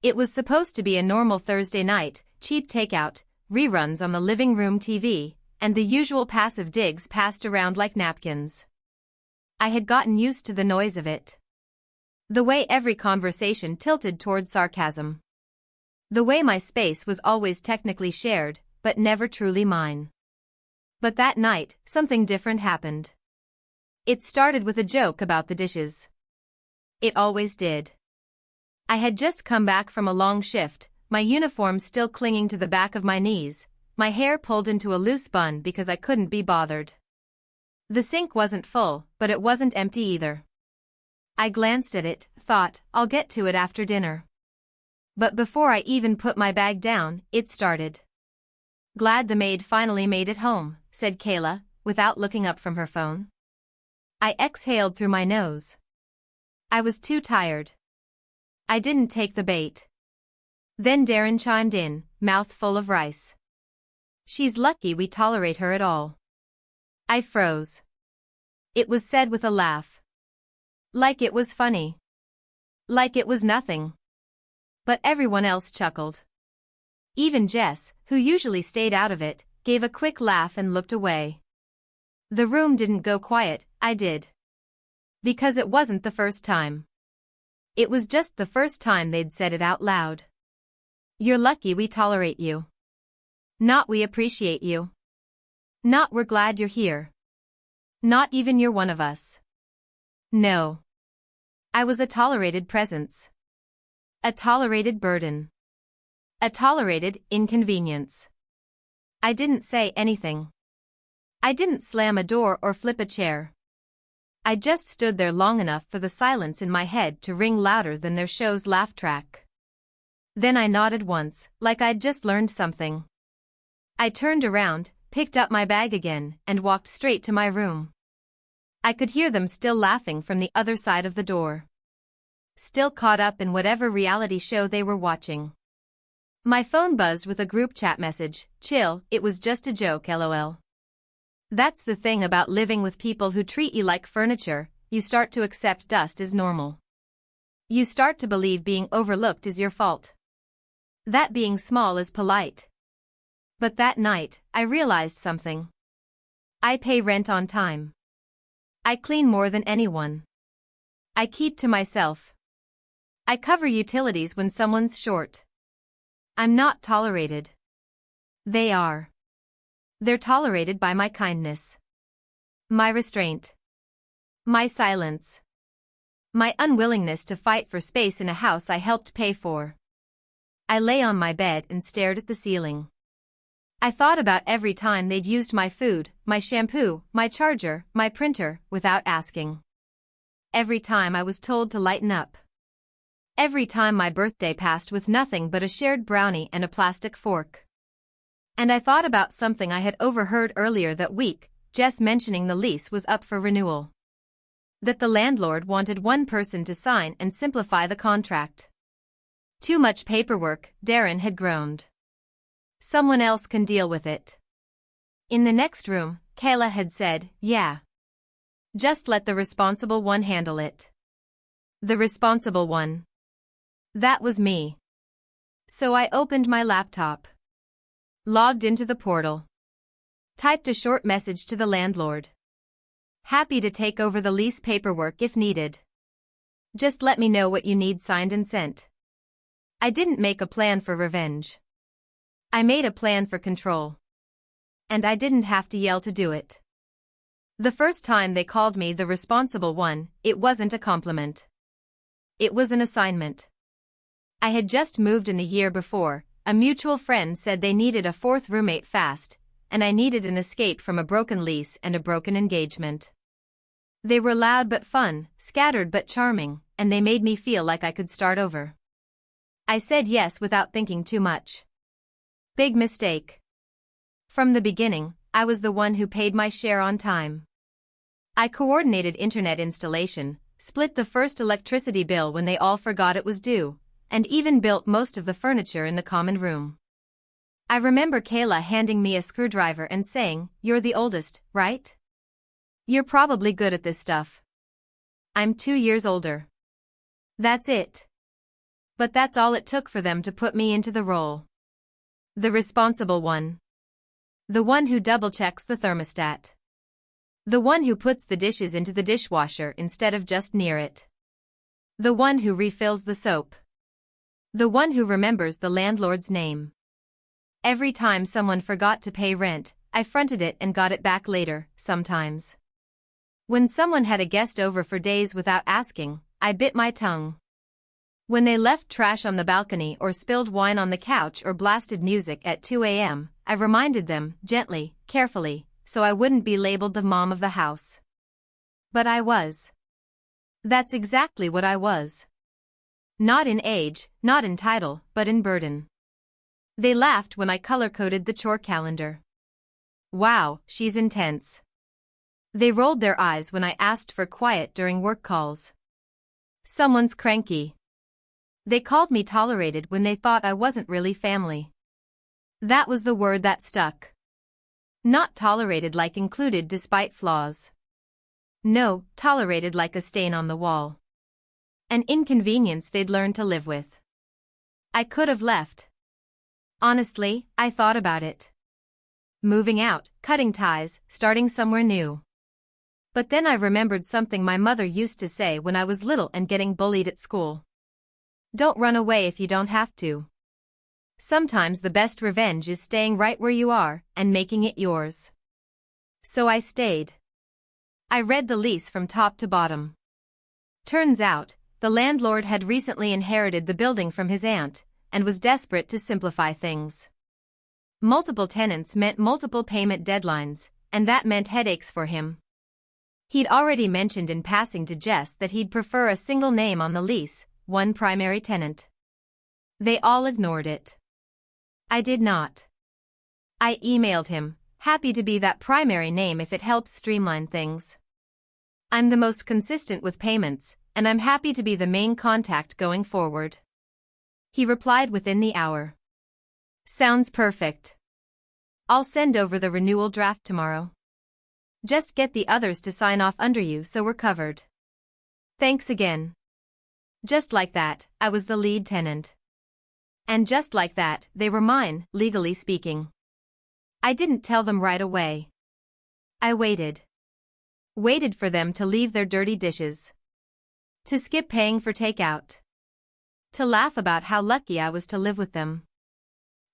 It was supposed to be a normal Thursday night, cheap takeout, reruns on the living room TV, and the usual passive digs passed around like napkins. I had gotten used to the noise of it. The way every conversation tilted toward sarcasm. The way my space was always technically shared, but never truly mine. But that night, something different happened. It started with a joke about the dishes. It always did. I had just come back from a long shift, my uniform still clinging to the back of my knees, my hair pulled into a loose bun because I couldn't be bothered. The sink wasn't full, but it wasn't empty either. I glanced at it, thought, I'll get to it after dinner. But before I even put my bag down, it started. "Glad the maid finally made it home," said Kayla, without looking up from her phone. I exhaled through my nose. I was too tired. I didn't take the bait. Then Darren chimed in, mouth full of rice. "She's lucky we tolerate her at all." I froze. It was said with a laugh. Like it was funny. Like it was nothing. But everyone else chuckled. Even Jess, who usually stayed out of it, gave a quick laugh and looked away. The room didn't go quiet, I did. Because it wasn't the first time. It was just the first time they'd said it out loud. "You're lucky we tolerate you." Not "we appreciate you." Not "we're glad you're here." Not even "you're one of us." No. I was a tolerated presence. A tolerated burden. A tolerated inconvenience. I didn't say anything. I didn't slam a door or flip a chair. I just stood there long enough for the silence in my head to ring louder than their show's laugh track. Then I nodded once, like I'd just learned something. I turned around, picked up my bag again, and walked straight to my room. I could hear them still laughing from the other side of the door. Still caught up in whatever reality show they were watching. My phone buzzed with a group chat message, "Chill, it was just a joke, lol." That's the thing about living with people who treat you like furniture, you start to accept dust as normal. You start to believe being overlooked is your fault. That being small is polite. But that night, I realized something. I pay rent on time. I clean more than anyone. I keep to myself. I cover utilities when someone's short. I'm not tolerated. They are. They're tolerated by my kindness. My restraint. My silence. My unwillingness to fight for space in a house I helped pay for. I lay on my bed and stared at the ceiling. I thought about every time they'd used my food, my shampoo, my charger, my printer, without asking. Every time I was told to lighten up. Every time my birthday passed with nothing but a shared brownie and a plastic fork. And I thought about something I had overheard earlier that week, Jess mentioning the lease was up for renewal. That the landlord wanted one person to sign and simplify the contract. "Too much paperwork," Darren had groaned. "Someone else can deal with it." In the next room, Kayla had said, "Yeah. Just let the responsible one handle it." The responsible one. That was me. So I opened my laptop. Logged into the portal. Typed a short message to the landlord. Happy to take over the lease paperwork if needed. Just let me know what you need signed and sent. I didn't make a plan for revenge. I made a plan for control. And I didn't have to yell to do it. The first time they called me the responsible one, it wasn't a compliment. It was an assignment. I had just moved in the year before. A mutual friend said they needed a fourth roommate fast, and I needed an escape from a broken lease and a broken engagement. They were loud but fun, scattered but charming, and they made me feel like I could start over. I said yes without thinking too much. Big mistake. From the beginning, I was the one who paid my share on time. I coordinated internet installation, split the first electricity bill when they all forgot it was due, and even built most of the furniture in the common room. I remember Kayla handing me a screwdriver and saying, "You're the oldest, right? You're probably good at this stuff." I'm 2 years older. That's it. But that's all it took for them to put me into the role. The responsible one. The one who double-checks the thermostat. The one who puts the dishes into the dishwasher instead of just near it. The one who refills the soap. The one who remembers the landlord's name. Every time someone forgot to pay rent, I fronted it and got it back later, sometimes. When someone had a guest over for days without asking, I bit my tongue. When they left trash on the balcony or spilled wine on the couch or blasted music at 2 a.m., I reminded them, gently, carefully, so I wouldn't be labeled the mom of the house. But I was. That's exactly what I was. Not in age, not in title, but in burden. They laughed when I color-coded the chore calendar. Wow, she's intense. They rolled their eyes when I asked for quiet during work calls. Someone's cranky. They called me tolerated when they thought I wasn't really family. That was the word that stuck. Not tolerated like included despite flaws. No, tolerated like a stain on the wall. An inconvenience they'd learned to live with. I could have left. Honestly, I thought about it. Moving out, cutting ties, starting somewhere new. But then I remembered something my mother used to say when I was little and getting bullied at school. Don't run away if you don't have to. Sometimes the best revenge is staying right where you are and making it yours. So I stayed. I read the lease from top to bottom. Turns out, the landlord had recently inherited the building from his aunt and was desperate to simplify things. Multiple tenants meant multiple payment deadlines, and that meant headaches for him. He'd already mentioned in passing to Jess that he'd prefer a single name on the lease, one primary tenant. They all ignored it. I did not. I emailed him, happy to be that primary name if it helps streamline things. I'm the most consistent with payments, and I'm happy to be the main contact going forward. He replied within the hour. Sounds perfect. I'll send over the renewal draft tomorrow. Just get the others to sign off under you so we're covered. Thanks again. Just like that, I was the lead tenant. And just like that, they were mine, legally speaking. I didn't tell them right away. I waited. Waited for them to leave their dirty dishes. To skip paying for takeout. To laugh about how lucky I was to live with them.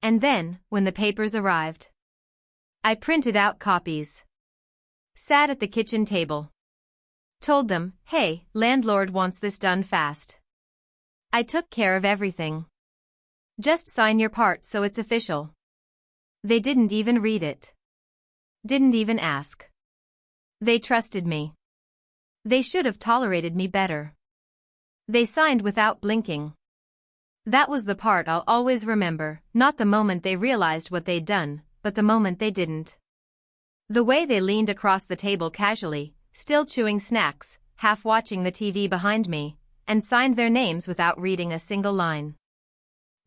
And then, when the papers arrived, I printed out copies. Sat at the kitchen table. Told them, hey, landlord wants this done fast. I took care of everything. Just sign your part so it's official. They didn't even read it. Didn't even ask. They trusted me. They should have tolerated me better. They signed without blinking. That was the part I'll always remember, not the moment they realized what they'd done, but the moment they didn't. The way they leaned across the table casually, still chewing snacks, half watching the TV behind me, and signed their names without reading a single line.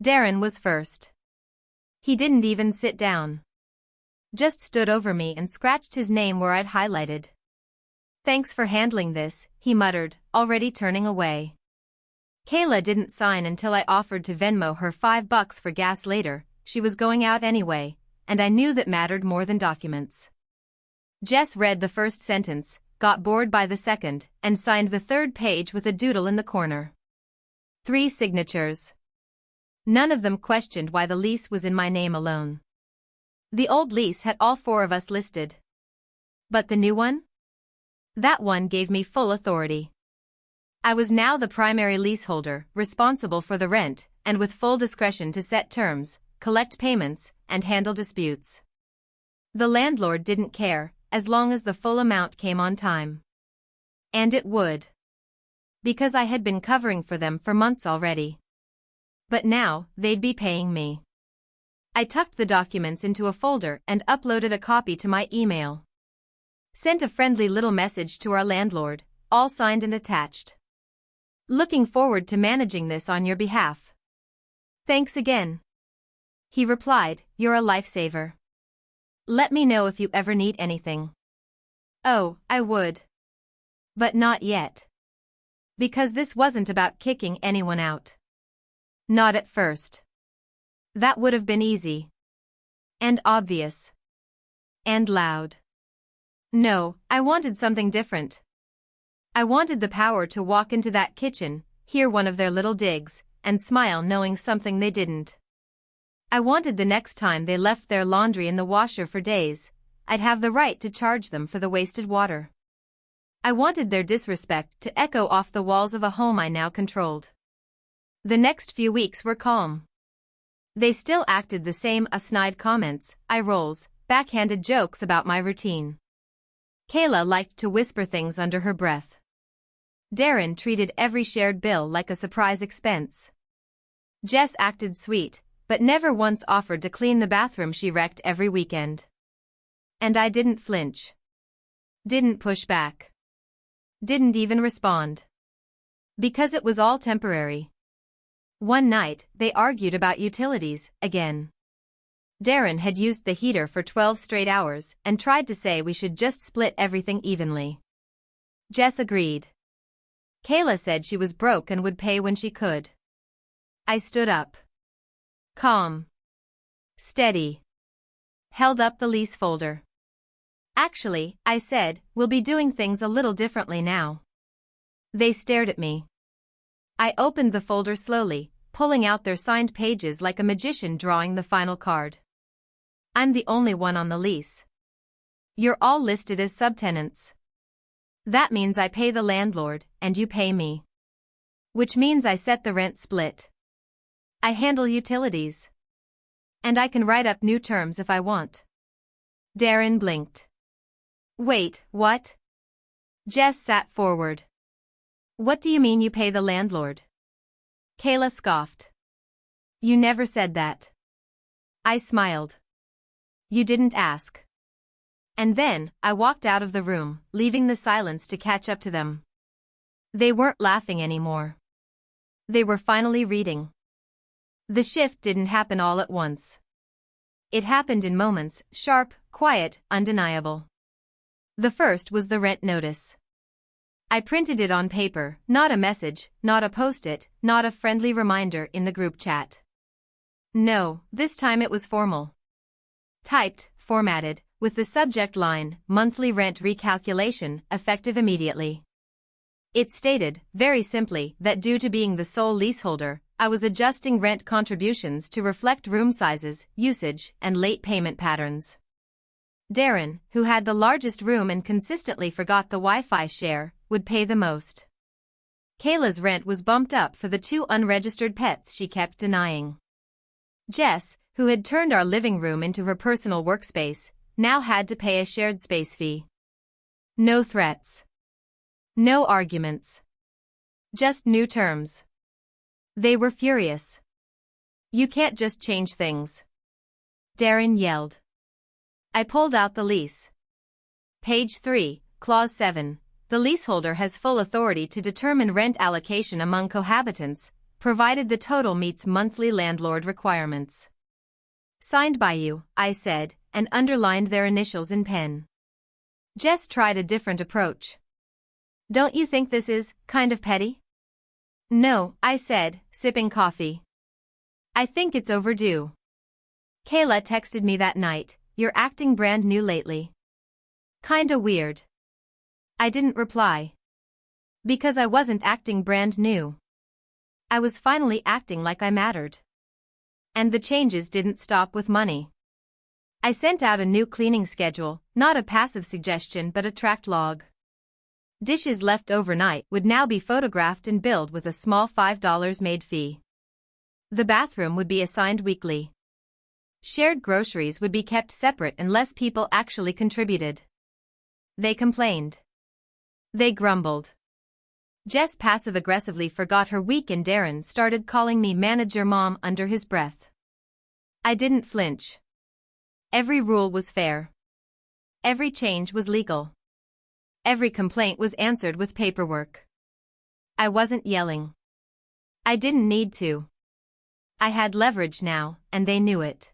Darren was first. He didn't even sit down. Just stood over me and scratched his name where I'd highlighted. Thanks for handling this, he muttered, already turning away. Kayla didn't sign until I offered to Venmo her $5 for gas later. She was going out anyway, and I knew that mattered more than documents. Jess read the first sentence, got bored by the second, and signed the third page with a doodle in the corner. 3 signatures. None of them questioned why the lease was in my name alone. The old lease had all 4 of us listed. But the new one? That one gave me full authority. I was now the primary leaseholder, responsible for the rent, and with full discretion to set terms, collect payments, and handle disputes. The landlord didn't care, as long as the full amount came on time. And it would. Because I had been covering for them for months already. But now, they'd be paying me. I tucked the documents into a folder and uploaded a copy to my email. Sent a friendly little message to our landlord, all signed and attached. Looking forward to managing this on your behalf. Thanks again. He replied, you're a lifesaver. Let me know if you ever need anything. Oh, I would. But not yet. Because this wasn't about kicking anyone out. Not at first. That would have been easy. And obvious. And loud. No, I wanted something different. I wanted the power to walk into that kitchen, hear one of their little digs, and smile knowing something they didn't. I wanted the next time they left their laundry in the washer for days, I'd have the right to charge them for the wasted water. I wanted their disrespect to echo off the walls of a home I now controlled. The next few weeks were calm. They still acted the same, snide comments, eye rolls, backhanded jokes about my routine. Kayla liked to whisper things under her breath. Darren treated every shared bill like a surprise expense. Jess acted sweet, but never once offered to clean the bathroom she wrecked every weekend. And I didn't flinch. Didn't push back. Didn't even respond. Because it was all temporary. One night, they argued about utilities, again. Darren had used the heater for 12 straight hours and tried to say we should just split everything evenly. Jess agreed. Kayla said she was broke and would pay when she could. I stood up. Calm. Steady. Held up the lease folder. Actually, I said, we'll be doing things a little differently now. They stared at me. I opened the folder slowly, pulling out their signed pages like a magician drawing the final card. I'm the only one on the lease. You're all listed as subtenants. That means I pay the landlord, and you pay me. Which means I set the rent split. I handle utilities. And I can write up new terms if I want. Darren blinked. Wait, what? Jess sat forward. What do you mean you pay the landlord? Kayla scoffed. You never said that. I smiled. You didn't ask. And then, I walked out of the room, leaving the silence to catch up to them. They weren't laughing anymore. They were finally reading. The shift didn't happen all at once. It happened in moments, sharp, quiet, undeniable. The first was the rent notice. I printed it on paper, not a message, not a post-it, not a friendly reminder in the group chat. No, this time it was formal. Typed, formatted, with the subject line, monthly rent recalculation, effective immediately. It stated, very simply, that due to being the sole leaseholder, I was adjusting rent contributions to reflect room sizes, usage, and late payment patterns. Darren, who had the largest room and consistently forgot the Wi-Fi share, would pay the most. Kayla's rent was bumped up for the 2 unregistered pets she kept denying. Jess, who had turned our living room into her personal workspace, now had to pay a shared space fee. No threats. No arguments. Just new terms. They were furious. You can't just change things. Darren yelled. I pulled out the lease. Page 3, Clause 7. The leaseholder has full authority to determine rent allocation among cohabitants, provided the total meets monthly landlord requirements. Signed by you, I said, and underlined their initials in pen. Jess tried a different approach. Don't you think this is kind of petty? No, I said, sipping coffee. I think it's overdue. Kayla texted me that night, you're acting brand new lately. Kinda weird. I didn't reply. Because I wasn't acting brand new. I was finally acting like I mattered. And the changes didn't stop with money. I sent out a new cleaning schedule, not a passive suggestion but a tracked log. Dishes left overnight would now be photographed and billed with a small $5 made fee. The bathroom would be assigned weekly. Shared groceries would be kept separate unless people actually contributed. They complained. They grumbled. Jess passive-aggressively forgot her week and Darren started calling me manager mom under his breath. I didn't flinch. Every rule was fair. Every change was legal. Every complaint was answered with paperwork. I wasn't yelling. I didn't need to. I had leverage now, and they knew it.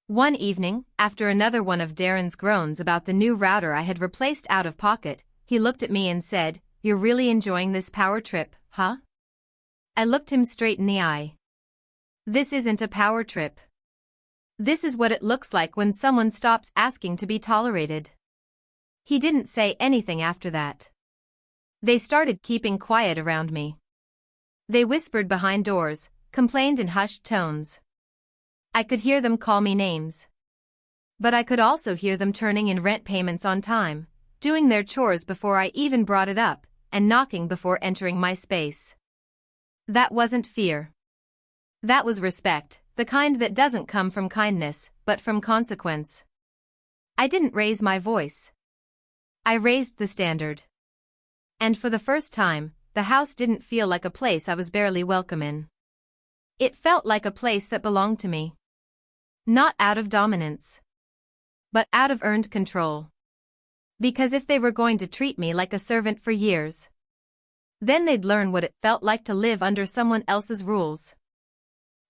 One evening, after another one of Darren's groans about the new router I had replaced out of pocket, he looked at me and said, "You're really enjoying this power trip, huh?" I looked him straight in the eye. This isn't a power trip. This is what it looks like when someone stops asking to be tolerated. He didn't say anything after that. They started keeping quiet around me. They whispered behind doors, complained in hushed tones. I could hear them call me names. But I could also hear them turning in rent payments on time, doing their chores before I even brought it up, and knocking before entering my space. That wasn't fear. That was respect, the kind that doesn't come from kindness, but from consequence. I didn't raise my voice. I raised the standard. And for the first time, the house didn't feel like a place I was barely welcome in. It felt like a place that belonged to me. Not out of dominance, but out of earned control. Because if they were going to treat me like a servant for years, then they'd learn what it felt like to live under someone else's rules.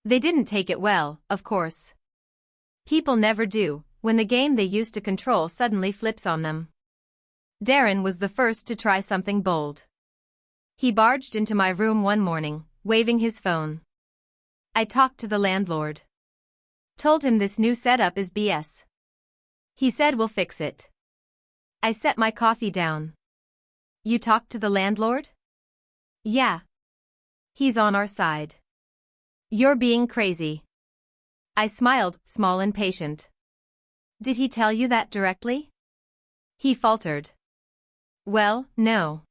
They didn't take it well, of course. People never do, when the game they used to control suddenly flips on them. Darren was the first to try something bold. He barged into my room one morning, waving his phone. I talked to the landlord. Told him this new setup is BS. He said we'll fix it. I set my coffee down. You talked to the landlord? Yeah. He's on our side. You're being crazy. I smiled, small and patient. Did he tell you that directly? He faltered. Well, no.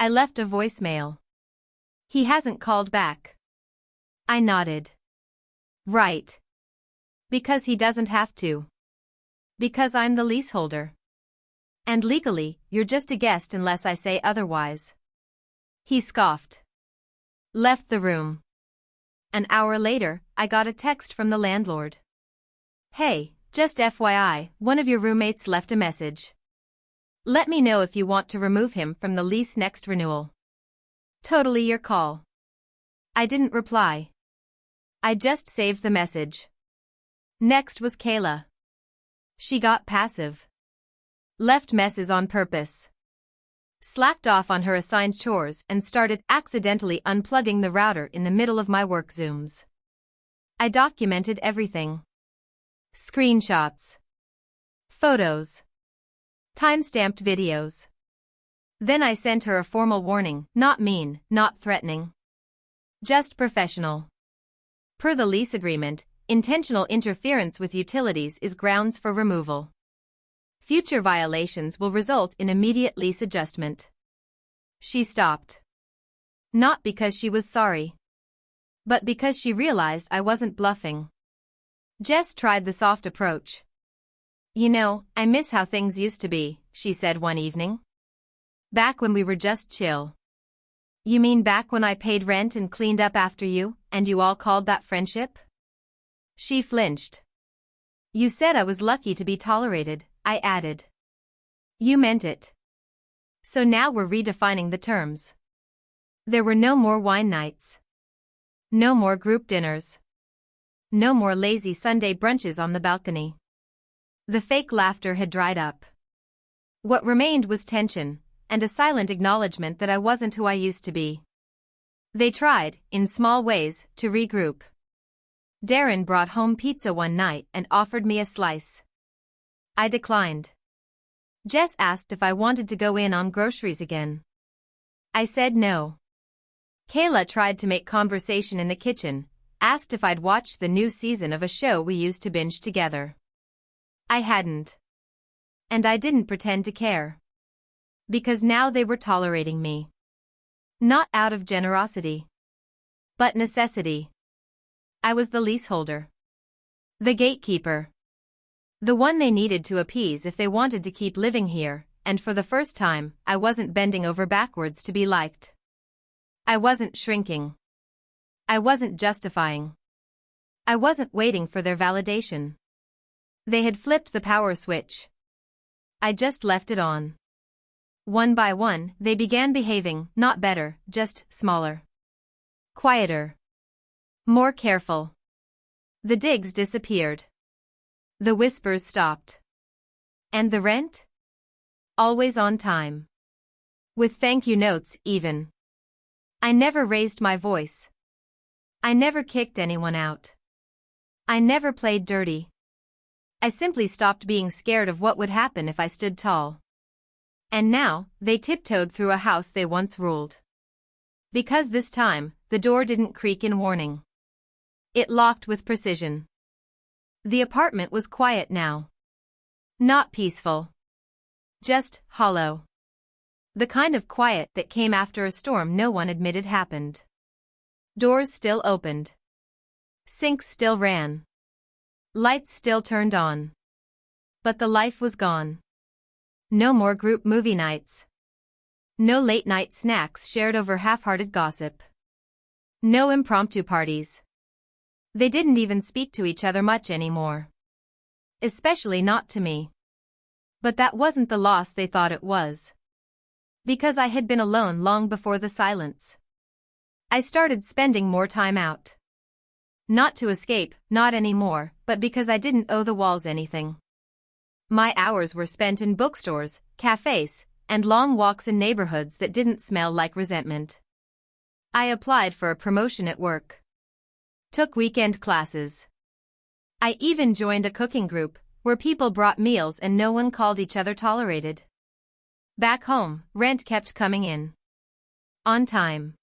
I left a voicemail. He hasn't called back. I nodded. Right. Because he doesn't have to. Because I'm the leaseholder. And legally, you're just a guest unless I say otherwise. He scoffed. Left the room. An hour later, I got a text from the landlord. Hey, just FYI, one of your roommates left a message. Let me know if you want to remove him from the lease next renewal. Totally your call. I didn't reply. I just saved the message. Next was Kayla. She got passive. Left messes on purpose. Slacked off on her assigned chores and started accidentally unplugging the router in the middle of my work Zooms. I documented everything. Screenshots. Photos. Time-stamped videos. Then I sent her a formal warning, not mean, not threatening. Just professional. Per the lease agreement, intentional interference with utilities is grounds for removal. Future violations will result in immediate lease adjustment. She stopped. Not because she was sorry, but because she realized I wasn't bluffing. Jess tried the soft approach. You know, I miss how things used to be, she said one evening. Back when we were just chill. You mean back when I paid rent and cleaned up after you, and you all called that friendship? She flinched. You said I was lucky to be tolerated, I added. You meant it. So now we're redefining the terms. There were no more wine nights. No more group dinners. No more lazy Sunday brunches on the balcony. The fake laughter had dried up. What remained was tension, and a silent acknowledgement that I wasn't who I used to be. They tried, in small ways, to regroup. Darren brought home pizza one night and offered me a slice. I declined. Jess asked if I wanted to go in on groceries again. I said no. Kayla tried to make conversation in the kitchen, asked if I'd watched the new season of a show we used to binge together. I hadn't. And I didn't pretend to care. Because now they were tolerating me. Not out of generosity, but necessity. I was the leaseholder. The gatekeeper. The one they needed to appease if they wanted to keep living here, and for the first time, I wasn't bending over backwards to be liked. I wasn't shrinking. I wasn't justifying. I wasn't waiting for their validation. They had flipped the power switch. I just left it on. One by one, they began behaving, not better, just smaller. Quieter. More careful. The digs disappeared. The whispers stopped. And the rent? Always on time. With thank you notes, even. I never raised my voice. I never kicked anyone out. I never played dirty. I simply stopped being scared of what would happen if I stood tall. And now, they tiptoed through a house they once ruled. Because this time, the door didn't creak in warning. It locked with precision. The apartment was quiet now. Not peaceful. Just hollow. The kind of quiet that came after a storm no one admitted happened. Doors still opened. Sinks still ran. Lights still turned on. But the life was gone. No more group movie nights. No late-night snacks shared over half-hearted gossip. No impromptu parties. They didn't even speak to each other much anymore. Especially not to me. But that wasn't the loss they thought it was. Because I had been alone long before the silence. I started spending more time out. Not to escape, not anymore, but because I didn't owe the walls anything. My hours were spent in bookstores, cafes, and long walks in neighborhoods that didn't smell like resentment. I applied for a promotion at work. Took weekend classes. I even joined a cooking group, where people brought meals and no one called each other tolerated. Back home, rent kept coming in. On time.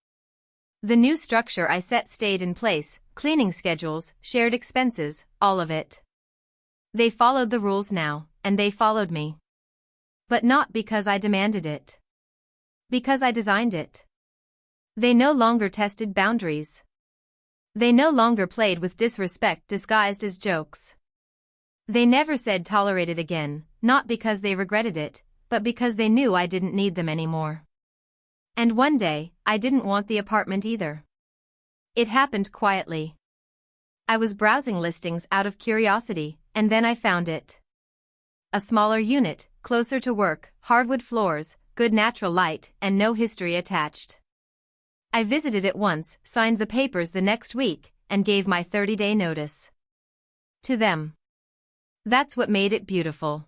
The new structure I set stayed in place, cleaning schedules, shared expenses, all of it. They followed the rules now, and they followed me. But not because I demanded it. Because I designed it. They no longer tested boundaries. They no longer played with disrespect disguised as jokes. They never said tolerated again, not because they regretted it, but because they knew I didn't need them anymore. And one day, I didn't want the apartment either. It happened quietly. I was browsing listings out of curiosity, and then I found it. A smaller unit, closer to work, hardwood floors, good natural light, and no history attached. I visited it once, signed the papers the next week, and gave my 30-day notice. To them. That's what made it beautiful.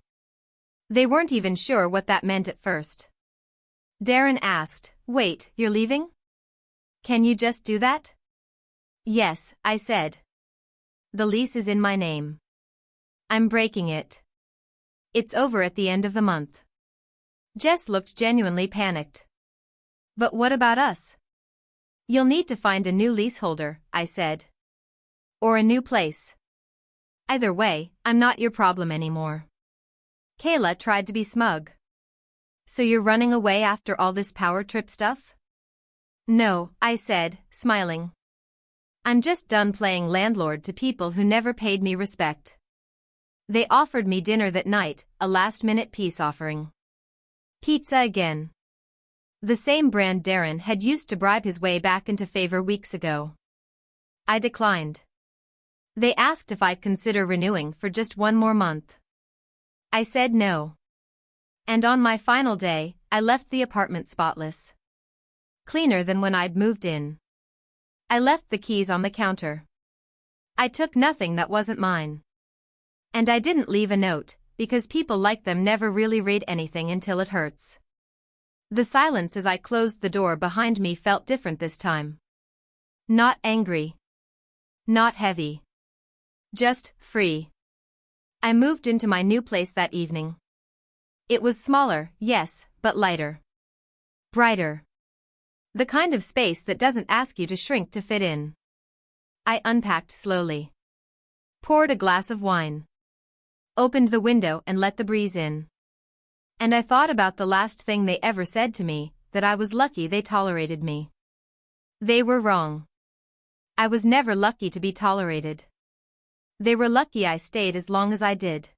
They weren't even sure what that meant at first. Darren asked, "Wait, you're leaving? Can you just do that?" "Yes," I said. "The lease is in my name. I'm breaking it. It's over at the end of the month." Jess looked genuinely panicked. "But what about us?" "You'll need to find a new leaseholder," I said. "Or a new place. Either way, I'm not your problem anymore." Kayla tried to be smug. "So you're running away after all this power trip stuff?" "No," I said, smiling. "I'm just done playing landlord to people who never paid me respect." They offered me dinner that night, a last-minute peace offering. Pizza again. The same brand Darren had used to bribe his way back into favor weeks ago. I declined. They asked if I'd consider renewing for just one more month. I said no. And on my final day, I left the apartment spotless. Cleaner than when I'd moved in. I left the keys on the counter. I took nothing that wasn't mine. And I didn't leave a note, because people like them never really read anything until it hurts. The silence as I closed the door behind me felt different this time. Not angry. Not heavy. Just free. I moved into my new place that evening. It was smaller, yes, but lighter. Brighter. The kind of space that doesn't ask you to shrink to fit in. I unpacked slowly. Poured a glass of wine. Opened the window and let the breeze in. And I thought about the last thing they ever said to me, that I was lucky they tolerated me. They were wrong. I was never lucky to be tolerated. They were lucky I stayed as long as I did.